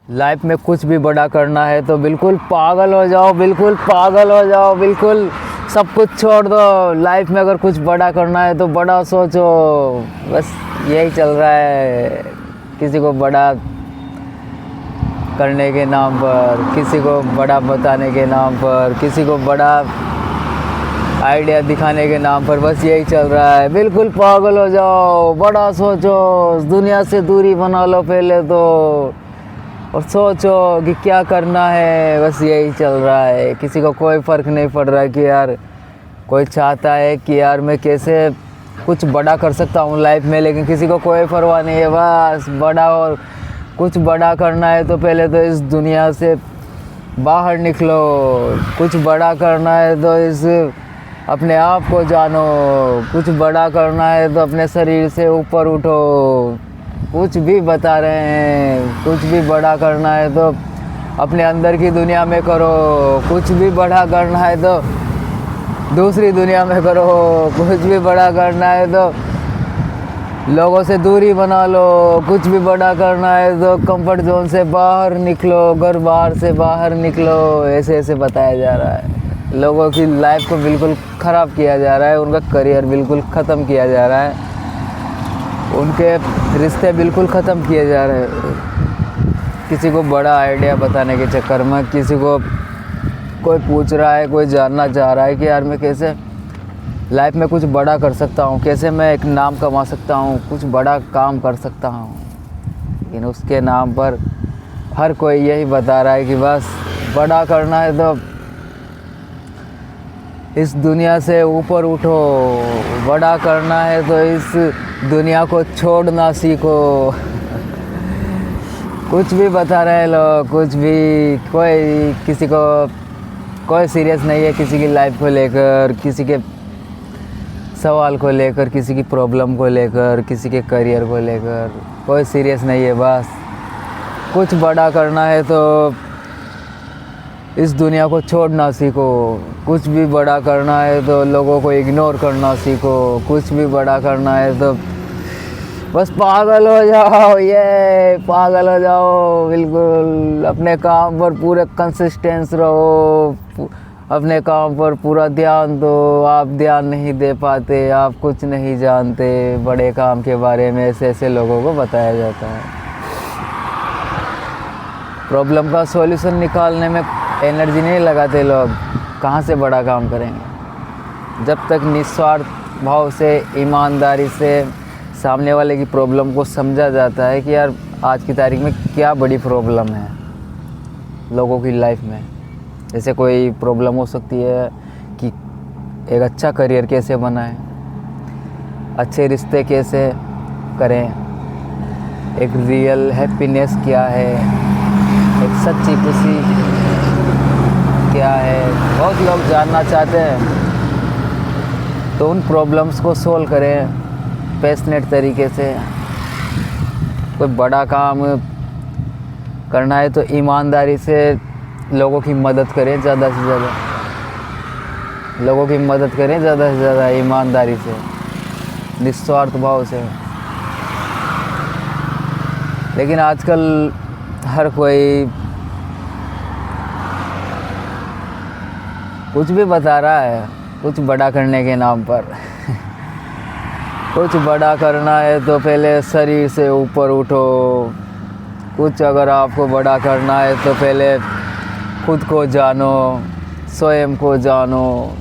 Life में कुछ भी बड़ा करना है तो बिल्कुल पागल हो जाओ, बिल्कुल पागल हो जाओ, बिल्कुल सब कुछ छोड़ दो। लाइफ में अगर कुछ बड़ा करना है तो बड़ा सोचो। बस यही चल रहा है, किसी को बड़ा करने के नाम पर, किसी को बड़ा बताने के नाम पर, किसी को बड़ा आइडिया दिखाने के नाम पर, बस यही चल रहा है। बिल्कुल पागल हो जाओ, बड़ा सोचो, दुनिया से दूरी बना लो पहले तो, और सोचो कि क्या करना है। बस यही चल रहा है। किसी को कोई फ़र्क नहीं पड़ रहा है कि यार, कोई चाहता है कि यार मैं कैसे कुछ बड़ा कर सकता हूँ लाइफ में, लेकिन किसी को कोई परवाह नहीं है। बस बड़ा, और कुछ बड़ा करना है तो पहले तो इस दुनिया से बाहर निकलो। कुछ बड़ा करना है तो इस अपने आप को जानो। कुछ बड़ा करना है तो अपने शरीर से ऊपर उठो। कुछ भी बता रहे हैं, कुछ भी बड़ा करना है तो अपने अंदर की दुनिया में करो। कुछ भी बड़ा करना है तो दूसरी दुनिया में करो। कुछ भी बड़ा करना है तो लोगों से दूरी बना लो। कुछ भी बड़ा करना है तो कंफर्ट जोन से बाहर निकलो, घर बाहर से बाहर निकलो। ऐसे ऐसे बताया जा रहा है। लोगों की लाइफ को बिल्कुल ख़राब किया जा रहा है, उनका करियर बिल्कुल ख़त्म किया जा रहा है, उनके रिश्ते बिल्कुल ख़त्म किए जा रहे हैं। किसी को बड़ा आइडिया बताने के चक्कर में, किसी को कोई पूछ रहा है, कोई जानना चाह रहा है कि यार मैं कैसे लाइफ में कुछ बड़ा कर सकता हूँ, कैसे मैं एक नाम कमा सकता हूँ, कुछ बड़ा काम कर सकता हूँ। लेकिन उसके नाम पर हर कोई यही बता रहा है कि बस बड़ा करना है तो इस दुनिया से ऊपर उठो। बड़ा करना है तो इस दुनिया को छोड़ना सीखो। कुछ भी बता रहे हैं लोग, कुछ भी। कोई किसी को कोई सीरियस नहीं है किसी की लाइफ को लेकर, किसी के सवाल को लेकर, किसी की प्रॉब्लम को लेकर, किसी के करियर को लेकर कोई सीरियस नहीं है। बस कुछ बड़ा करना है तो इस दुनिया को छोड़ना सीखो। कुछ भी बड़ा करना है तो लोगों को इग्नोर करना सीखो। कुछ भी बड़ा करना है तो बस पागल हो जाओ, ये पागल हो जाओ बिल्कुल। अपने काम पर पूरे कंसिस्टेंस रहो, अपने काम पर पूरा ध्यान दो। आप ध्यान नहीं दे पाते, आप कुछ नहीं जानते बड़े काम के बारे में, ऐसे ऐसे लोगों को बताया जाता है। प्रॉब्लम का सॉल्यूशन निकालने में एनर्जी नहीं लगाते लोग, कहाँ से बड़ा काम करेंगे। जब तक निस्वार्थ भाव से, ईमानदारी से सामने वाले की प्रॉब्लम को समझा जाता है कि यार आज की तारीख में क्या बड़ी प्रॉब्लम है लोगों की लाइफ में। जैसे कोई प्रॉब्लम हो सकती है कि एक अच्छा करियर कैसे बनाएं, अच्छे रिश्ते कैसे करें, एक रियल हैप्पीनेस क्या है, एक सच्ची खुशी क्या है, बहुत लोग जानना चाहते हैं। तो उन प्रॉब्लम्स को सोल्व करें पैशनेट तरीके से। कोई बड़ा काम करना है तो ईमानदारी से लोगों की मदद करें, ज़्यादा से ज़्यादा लोगों की मदद करें, ज़्यादा से ज़्यादा ईमानदारी से, निस्वार्थ भाव से। लेकिन आजकल हर कोई कुछ भी बता रहा है, कुछ बड़ा करने के नाम पर। कुछ बड़ा करना है तो पहले शरीर से ऊपर उठो। कुछ अगर आपको बड़ा करना है तो पहले खुद को जानो, स्वयं को जानो।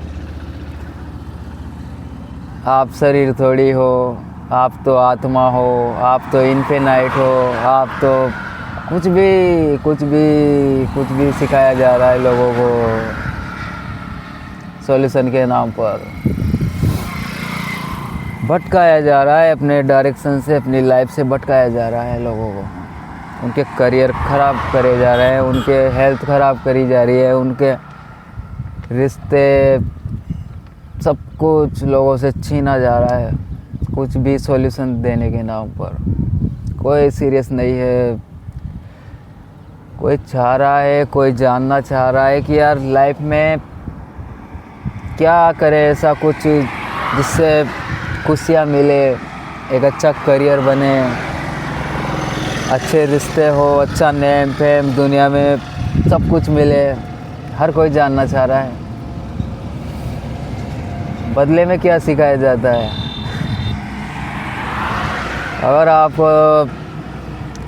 आप शरीर थोड़ी हो, आप तो आत्मा हो, आप तो इन्फिनाइट हो, आप तो कुछ भी सिखाया जा रहा है लोगों को सॉल्यूशन के नाम पर। भटकाया जा रहा है अपने डायरेक्शन से, अपनी लाइफ से भटकाया जा रहा है लोगों को। उनके करियर ख़राब करे जा रहे हैं, उनके हेल्थ ख़राब करी जा रही है, उनके रिश्ते, सब कुछ लोगों से छीना जा रहा है। कुछ भी सॉल्यूशन देने के नाम पर कोई सीरियस नहीं है। कोई चाह रहा है, कोई जानना चाह रहा है कि यार लाइफ में क्या करे ऐसा कुछ जिससे खुशियाँ मिले, एक अच्छा करियर बने, अच्छे रिश्ते हो, अच्छा नेम फेम दुनिया में सब कुछ मिले, हर कोई जानना चाह रहा है। बदले में क्या सिखाया जाता है? अगर आप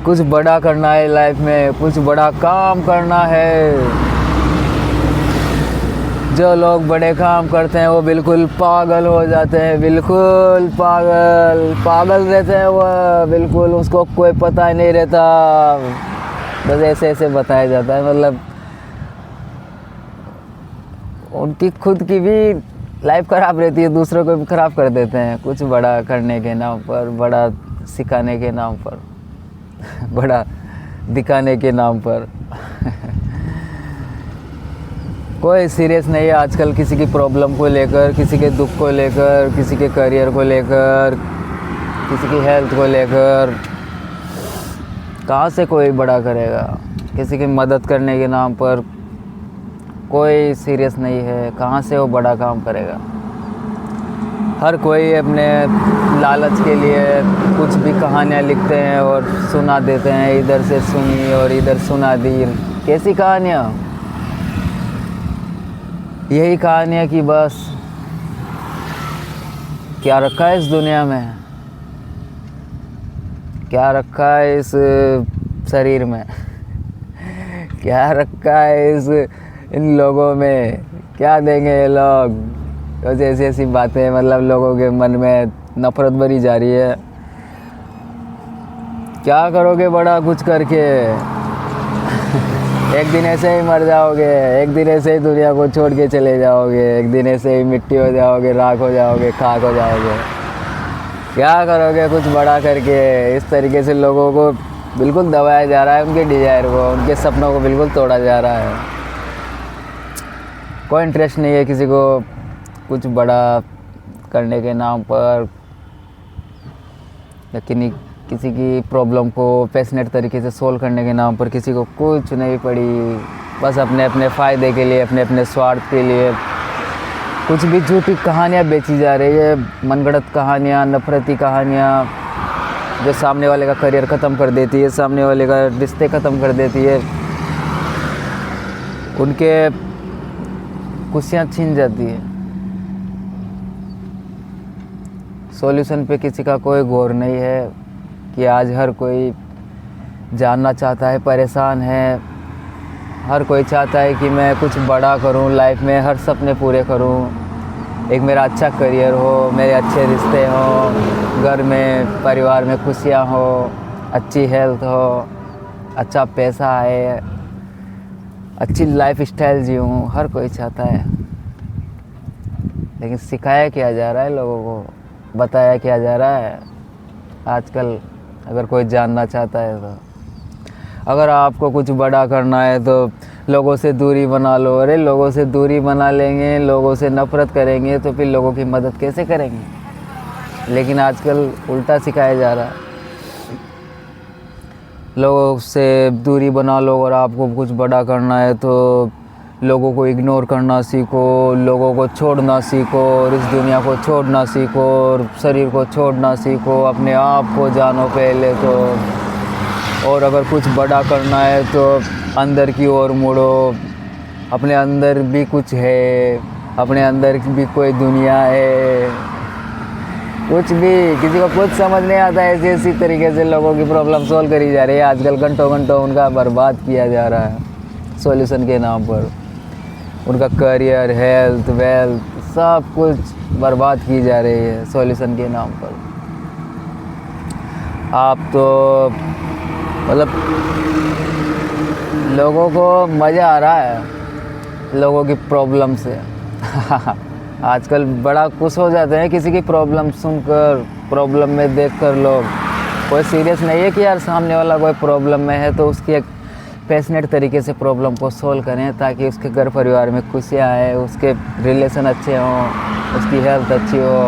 कुछ बड़ा करना है लाइफ में, कुछ बड़ा काम करना है, जो लोग बड़े काम करते हैं वो बिल्कुल पागल हो जाते हैं, बिल्कुल पागल रहते हैं वो, बिल्कुल उसको कोई पता ही नहीं रहता, बस ऐसे ऐसे बताया जाता है। मतलब उनकी खुद की भी लाइफ ख़राब रहती है, दूसरों को भी ख़राब कर देते हैं कुछ बड़ा करने के नाम पर, बड़ा सिखाने के नाम पर बड़ा दिखाने के नाम पर कोई सीरियस नहीं है आजकल किसी की प्रॉब्लम को लेकर, किसी के दुख को लेकर, किसी के करियर को लेकर, किसी की हेल्थ को लेकर। कहाँ से कोई बड़ा करेगा? किसी की मदद करने के नाम पर कोई सीरियस नहीं है, कहाँ से वो बड़ा काम करेगा? हर कोई अपने लालच के लिए कुछ भी कहानियाँ लिखते हैं और सुना देते हैं, इधर से सुनी और इधर सुना दी। कैसी कहानियाँ? यही कहानियाँ कि बस क्या रखा है इस दुनिया में, क्या रखा है इस शरीर में, क्या रखा है इन लोगों में, क्या देंगे ये लोग? तो ऐसी ऐसी बातें, मतलब लोगों के मन में नफरत भरी जा रही है। क्या करोगे बड़ा कुछ करके? एक दिन ऐसे ही मर जाओगे, एक दिन ऐसे ही दुनिया को छोड़ के चले जाओगे, एक दिन ऐसे ही मिट्टी हो जाओगे, राख हो जाओगे, खाक हो जाओगे। क्या करोगे कुछ बड़ा करके? इस तरीके से लोगों को बिल्कुल दबाया जा रहा है, उनके डिज़ायर को, उनके सपनों को बिल्कुल तोड़ा जा रहा है। कोई इंटरेस्ट नहीं है किसी को कुछ बड़ा करने के नाम पर, लेकिन किसी की प्रॉब्लम को पैशनेट तरीके से सोल्व करने के नाम पर किसी को कुछ नहीं पड़ी। बस अपने अपने फ़ायदे के लिए, अपने अपने स्वार्थ के लिए कुछ भी झूठी कहानियाँ बेची जा रही है, मनगढ़ंत कहानियाँ, नफरती कहानियाँ, जो सामने वाले का करियर ख़त्म कर देती है, सामने वाले का रिश्ते ख़त्म कर देती है, उनके खुशियाँ छीन जाती है। सॉल्यूशन पे किसी का कोई गौर नहीं है कि आज हर कोई जानना चाहता है, परेशान है, हर कोई चाहता है कि मैं कुछ बड़ा करूं लाइफ में, हर सपने पूरे करूं, एक मेरा अच्छा करियर हो, मेरे अच्छे रिश्ते हों, घर में परिवार में खुशियां हो, अच्छी हेल्थ हो, अच्छा पैसा आए, अच्छी लाइफ स्टाइल जीऊँ, हर कोई चाहता है। लेकिन सिखाया क्या जा रहा है लोगों को, बताया क्या जा रहा है आजकल? अगर कोई जानना चाहता है तो, अगर आपको कुछ बड़ा करना है तो लोगों से दूरी बना लो। अरे लोगों से दूरी बना लेंगे, लोगों से नफ़रत करेंगे तो फिर लोगों की मदद कैसे करेंगे? लेकिन आजकल उल्टा सिखाया जा रहा है, लोगों से दूरी बना लो। और आपको कुछ बड़ा करना है तो लोगों को इग्नोर करना सीखो, लोगों को छोड़ना सीखो, और इस दुनिया को छोड़ना सीखो, और शरीर को छोड़ना सीखो, अपने आप को जानो पहले तो। और अगर कुछ बड़ा करना है तो अंदर की ओर मुड़ो, अपने अंदर भी कुछ है, अपने अंदर भी कोई दुनिया है। कुछ भी किसी को कुछ समझ नहीं आता है, ऐसी ऐसी तरीके से लोगों की प्रॉब्लम सॉल्व करी जा रही है आजकल। घंटों घंटों उनका बर्बाद किया जा रहा है सॉल्यूशन के नाम पर। उनका करियर, हेल्थ, वेल्थ सब कुछ बर्बाद की जा रही है सॉल्यूशन के नाम पर। आप तो मतलब लोगों को मज़ा आ रहा है लोगों की प्रॉब्लम से आजकल बड़ा खुश हो जाते हैं किसी की प्रॉब्लम सुनकर, प्रॉब्लम में देखकर लोग। कोई सीरियस नहीं है कि यार सामने वाला कोई प्रॉब्लम में है तो उसकी एक पैशनेट तरीके से प्रॉब्लम को सोल्व करें, ताकि उसके घर परिवार में खुशियाँ आए, उसके रिलेशन अच्छे हों, उसकी हेल्थ अच्छी हो,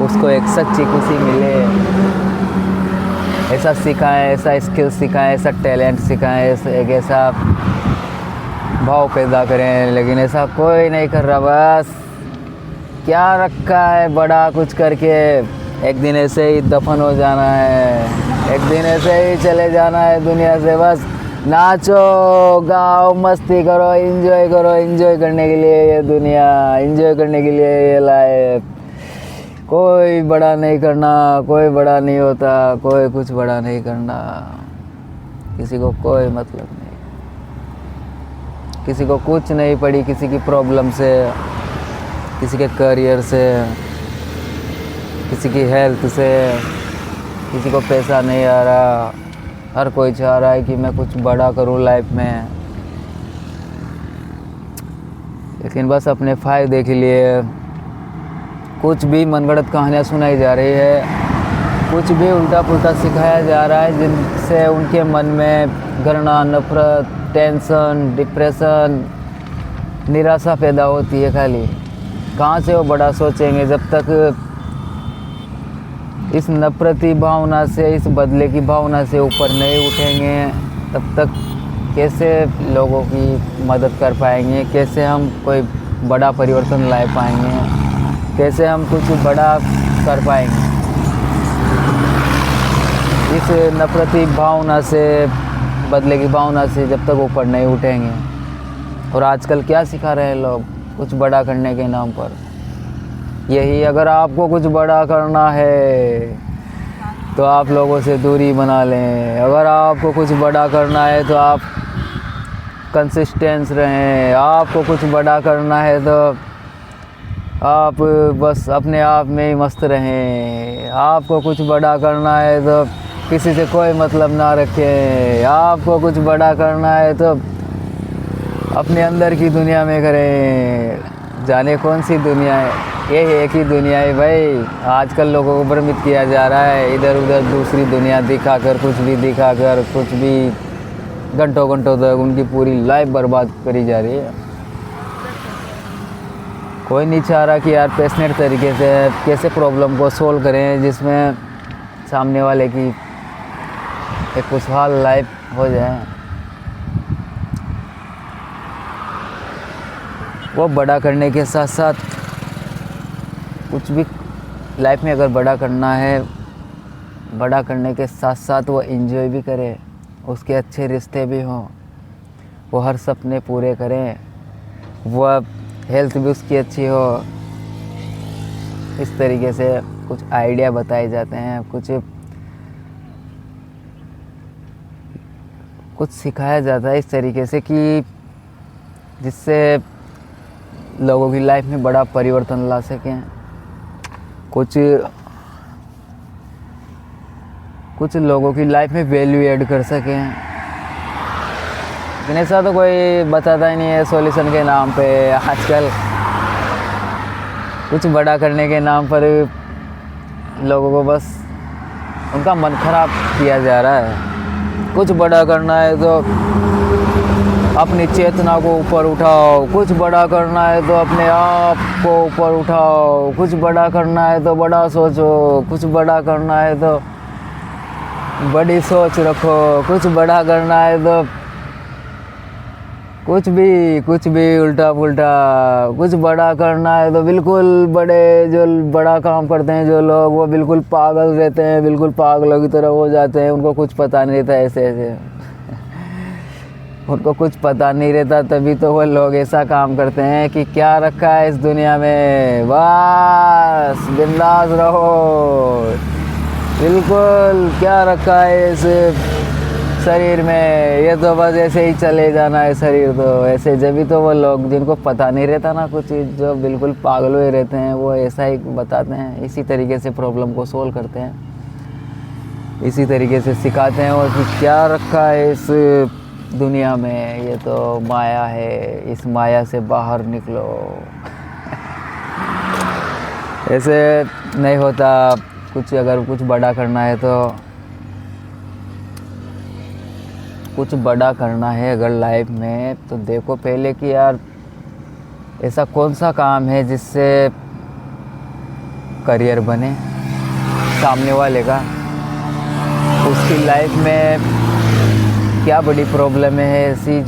उसको एक सच्ची खुशी मिले। ऐसा सिखाएं, ऐसा स्किल सिखाएं, ऐसा टैलेंट सिखाएं, एक ऐसा भाव पैदा करें। लेकिन ऐसा कोई नहीं कर रहा, बस क्या रखा है बड़ा कुछ करके, एक दिन ऐसे ही दफन हो जाना है। एक दिन ऐसे ही चले जाना है दुनिया से, बस नाचो गाओ मस्ती करो, एंजॉय करो। एंजॉय करने के लिए ये दुनिया, एंजॉय करने के लिए ये लाइफ। कोई बड़ा नहीं करना, कोई बड़ा नहीं होता, कोई कुछ बड़ा नहीं करना, किसी को कोई मतलब नहीं, किसी को कुछ नहीं पड़ी किसी की प्रॉब्लम से, किसी के करियर से, किसी की हेल्थ से, किसी को पैसा नहीं आ रहा। हर कोई चाह रहा है कि मैं कुछ बड़ा करूं लाइफ में, लेकिन बस अपने फ़ायदे के लिए कुछ भी मनगढ़ंत कहानियाँ सुनाई जा रही है, कुछ भी उल्टा पुल्टा सिखाया जा रहा है, जिनसे उनके मन में घृणा, नफरत, टेंशन, डिप्रेशन, निराशा पैदा होती है। खाली कहाँ से वो बड़ा सोचेंगे जब तक इस नफरती भावना से, इस बदले की भावना से ऊपर नहीं उठेंगे, तब तक कैसे लोगों की मदद कर पाएंगे, कैसे हम कोई बड़ा परिवर्तन ला पाएंगे, कैसे हम कुछ बड़ा कर पाएंगे। इस नफरती भावना से, बदले की भावना से जब तक ऊपर नहीं उठेंगे। और आजकल क्या सिखा रहे हैं लोग कुछ बड़ा करने के नाम पर? यही, अगर आपको कुछ बड़ा करना है तो आप लोगों से दूरी बना लें। अगर आपको कुछ बड़ा करना है तो आप कंसिस्टेंस रहें। आपको कुछ बड़ा करना है तो आप बस अपने आप में ही मस्त रहें। आपको कुछ बड़ा करना है तो किसी से कोई मतलब ना रखें। आपको कुछ बड़ा करना है तो अपने अंदर की दुनिया में करें। जाने कौन सी दुनिया है, ये एक ही दुनिया है भाई। आजकल लोगों को भ्रमित किया जा रहा है, इधर उधर दूसरी दुनिया दिखाकर, कुछ भी दिखाकर, कुछ भी घंटों घंटों तक उनकी पूरी लाइफ बर्बाद करी जा रही है। कोई नहीं चाह रहा कि यार पैशनेट तरीके से कैसे प्रॉब्लम को सोल्व करें, जिसमें सामने वाले की एक खुशहाल लाइफ हो जाए। वो बड़ा करने के साथ साथ कुछ भी लाइफ में अगर बड़ा करना है, बड़ा करने के साथ साथ वो एंजॉय भी करे, उसके अच्छे रिश्ते भी हों, वो हर सपने पूरे करें, वह हेल्थ भी उसकी अच्छी हो। इस तरीके से कुछ आइडिया बताए जाते हैं, कुछ सिखाया जाता है इस तरीके से कि जिससे लोगों की लाइफ में बड़ा परिवर्तन ला सकें। कुछ लोगों की लाइफ में वैल्यू ऐड कर सकें। लेकिन ऐसा तो कोई बताता ही नहीं है सॉल्यूशन के नाम पे। आजकल कुछ बड़ा करने के नाम पर लोगों को बस उनका मन खराब किया जा रहा है। कुछ बड़ा करना है तो अपनी चेतना को ऊपर उठाओ, कुछ बड़ा करना है तो अपने आप को ऊपर उठाओ, कुछ बड़ा करना है तो बड़ा सोचो, कुछ बड़ा करना है तो बड़ी सोच रखो, कुछ बड़ा करना है तो कुछ भी उल्टा पुल्टा। कुछ बड़ा करना है तो बिल्कुल बड़े, जो बड़ा काम करते हैं जो लोग, वो बिल्कुल पागल रहते हैं, बिल्कुल पागलों की तरह हो जाते हैं। उनको कुछ पता नहीं रहता, ऐसे उनको कुछ पता नहीं रहता, तभी तो वो लोग ऐसा काम करते हैं कि क्या रखा है इस दुनिया में, बस बिंदास रहो। बिल्कुल क्या रखा है इस शरीर में, ये तो बस ऐसे ही चले जाना है शरीर तो ऐसे। जब भी तो वो लोग जिनको पता नहीं रहता ना कुछ, जो बिल्कुल पागल हुए रहते हैं, वो ऐसा ही बताते हैं। इसी तरीके से प्रॉब्लम को सोल्व करते हैं, इसी तरीके से सिखाते हैं और कि क्या रखा है इस दुनिया में, ये तो माया है, इस माया से बाहर निकलो। ऐसे नहीं होता। अगर कुछ बड़ा करना है तो कुछ बड़ा करना है अगर लाइफ में, तो देखो पहले कि यार ऐसा कौन सा काम है जिससे करियर बने सामने वाले का, उसकी लाइफ में क्या बड़ी प्रॉब्लम है ऐसी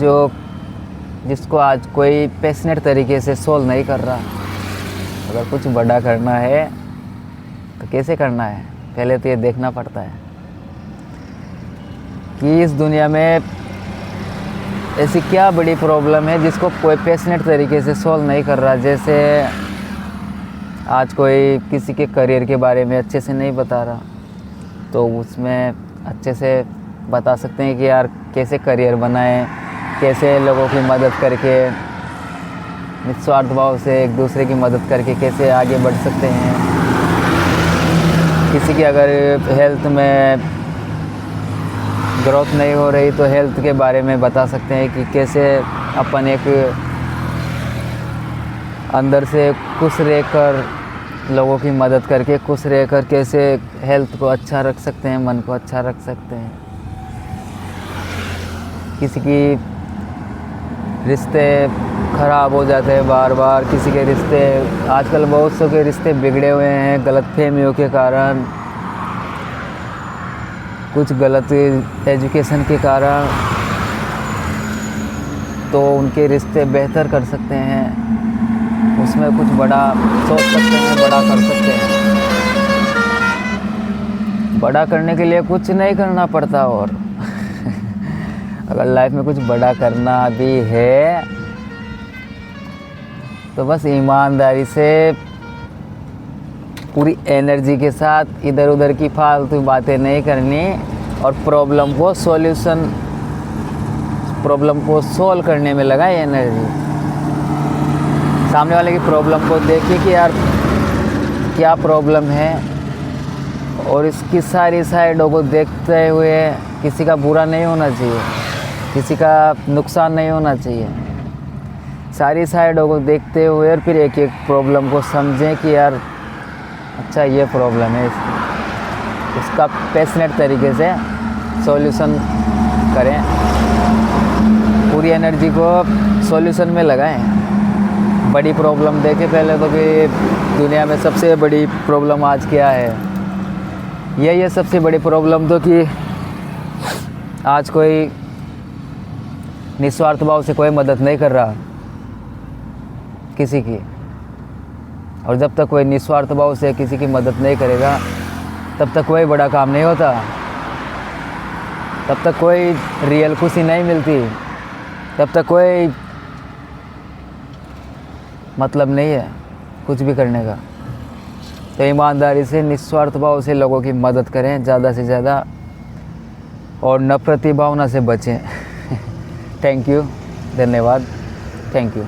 जिसको आज कोई पैशनेट तरीके से सोल्व नहीं कर रहा। अगर कुछ बड़ा करना है तो कैसे करना है, पहले तो ये देखना पड़ता है। कि इस दुनिया में ऐसी क्या बड़ी प्रॉब्लम है जिसको कोई पैशनेट तरीके से सॉल्व नहीं कर रहा। जैसे आज कोई किसी के करियर के बारे में अच्छे से नहीं बता रहा, तो उसमें अच्छे से बता सकते हैं कि यार कैसे करियर बनाएं, कैसे लोगों की मदद करके निस्वार्थ भाव से एक दूसरे की मदद करके कैसे आगे बढ़ सकते हैं। किसी की अगर हेल्थ में ग्रोथ नहीं हो रही तो हेल्थ के बारे में बता सकते हैं कि कैसे अपन एक अंदर से खुश रहकर लोगों की मदद करके खुश रहकर कैसे हेल्थ को अच्छा रख सकते हैं, मन को अच्छा रख सकते हैं। किसी की रिश्ते ख़राब हो जाते हैं बार बार, किसी के रिश्ते आजकल बहुत सौ के रिश्ते बिगड़े हुए हैं गलतफहमियों के कारण, कुछ गलत एजुकेशन के कारण। तो उनके रिश्ते बेहतर कर सकते हैं, उसमें कुछ बड़ा सोच सकते हैं, बड़ा कर सकते हैं। बड़ा करने के लिए कुछ नहीं करना पड़ता। और अगर लाइफ में कुछ बड़ा करना भी है तो बस ईमानदारी से पूरी एनर्जी के साथ इधर उधर की फालतू बातें नहीं करनी और प्रॉब्लम को सॉल्व करने में लगाए एनर्जी। सामने वाले की प्रॉब्लम को देखिए कि यार क्या प्रॉब्लम है, और इसकी सारी साइडों को देखते हुए किसी का बुरा नहीं होना चाहिए, किसी का नुकसान नहीं होना चाहिए। सारी साइडों को देखते हुए और फिर एक एक प्रॉब्लम को समझें कि यार अच्छा ये प्रॉब्लम है, उसका पैशनेट तरीके से सॉल्यूशन करें, पूरी एनर्जी को सॉल्यूशन में लगाएं। बड़ी प्रॉब्लम देखें पहले तो कि दुनिया में सबसे बड़ी प्रॉब्लम आज क्या है। यही है सबसे बड़ी प्रॉब्लम तो कि आज कोई निस्वार्थ भाव से कोई मदद नहीं कर रहा किसी की, और जब तक कोई निस्वार्थ भाव से किसी की मदद नहीं करेगा तब तक कोई बड़ा काम नहीं होता, तब तक कोई रियल खुशी नहीं मिलती, तब तक कोई मतलब नहीं है कुछ भी करने का। तो ईमानदारी से निस्वार्थ भाव से लोगों की मदद करें ज़्यादा से ज़्यादा, और नफरती भावना से बचें। थैंक यू, धन्यवाद, थैंक यू।